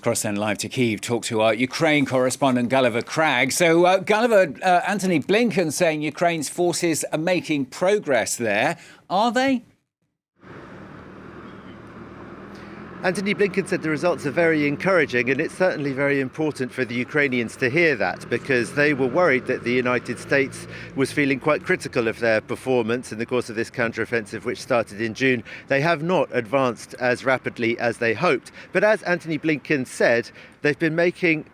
Cross then live to Kyiv, talk to our Ukraine correspondent Gulliver Cragg. So, Gulliver, Antony Blinken saying Ukraine's forces are making progress there. Are they? Antony Blinken said the results are very encouraging, and it's certainly very important for the Ukrainians to hear that, because they were worried that the United States was feeling quite critical of their performance in the course of this counteroffensive, which started in June. They have not advanced as rapidly as they hoped. But as Antony Blinken said, they've been making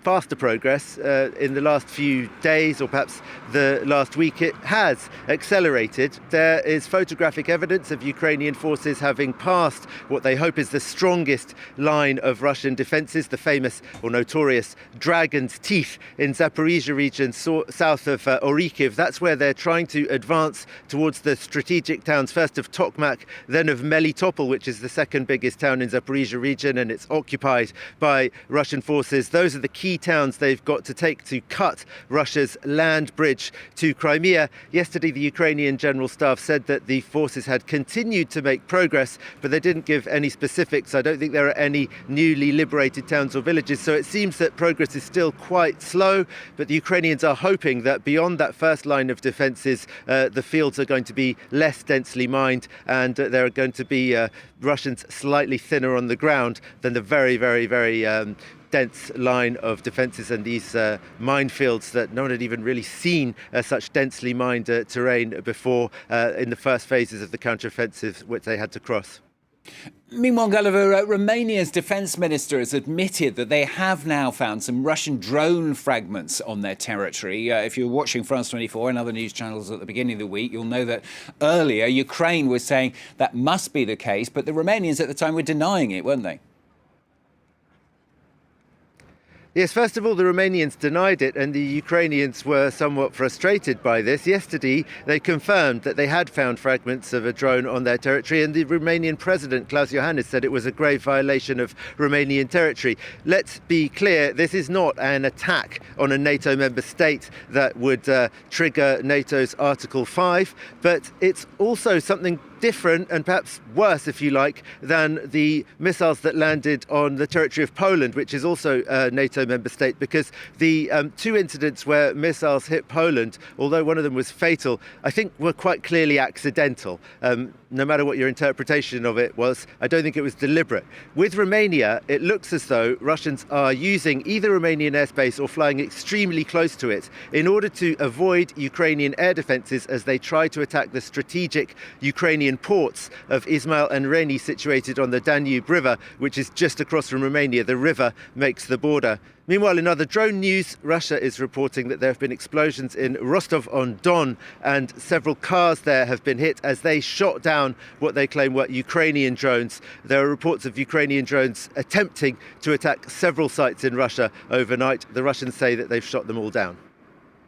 faster progress in the last few days, or perhaps the last week. It has accelerated. There is photographic evidence of Ukrainian forces having passed what they hope is the strongest line of Russian defences, the famous or notorious Dragon's Teeth in Zaporizhzhia region, south of Kyiv. That's where they're trying to advance towards the strategic towns, first of Tokmak, then of Melitopol, which is the second biggest town in Zaporizhzhia region, and it's occupied by Russian forces. Those are the key towns they've got to take to cut Russia's land bridge to Crimea. Yesterday, the Ukrainian General Staff said that the forces had continued to make progress, but they didn't give any specifics. I don't think there are any newly liberated towns or villages, so it seems that progress is still quite slow, but the Ukrainians are hoping that beyond that first line of defences, the fields are going to be less densely mined, and there are going to be Russians slightly thinner on the ground than the very dense line of defences and these minefields that no one had even really seen such densely mined terrain before in the first phases of the counteroffensive, which they had to cross. Meanwhile, Gulliver, Romania's defence minister has admitted that they have now found some Russian drone fragments on their territory. If you were watching France 24 and other news channels at the beginning of the week, you'll know that earlier Ukraine was saying that must be the case, but the Romanians at the time were denying it, weren't they? Yes, first of all, the Romanians denied it, and the Ukrainians were somewhat frustrated by this. Yesterday, they confirmed that they had found fragments of a drone on their territory, and the Romanian president, Klaus Iohannis, said it was a grave violation of Romanian territory. Let's be clear, this is not an attack on a NATO member state that would trigger NATO's Article 5, but it's also something different and perhaps worse, if you like, than the missiles that landed on the territory of Poland, which is also a NATO member state, because the two incidents where missiles hit Poland, although one of them was fatal, I think were quite clearly accidental. No matter what your interpretation of it was, I don't think it was deliberate. With Romania, it looks as though Russians are using either Romanian airspace or flying extremely close to it in order to avoid Ukrainian air defences as they try to attack the strategic Ukrainian ports of Izmail and Reni, situated on the Danube River, which is just across from Romania. The river makes the border. Meanwhile, in other drone news, Russia is reporting that there have been explosions in Rostov-on-Don, and several cars there have been hit as they shot down what they claim were Ukrainian drones. There are reports of Ukrainian drones attempting to attack several sites in Russia overnight. The Russians say that they've shot them all down.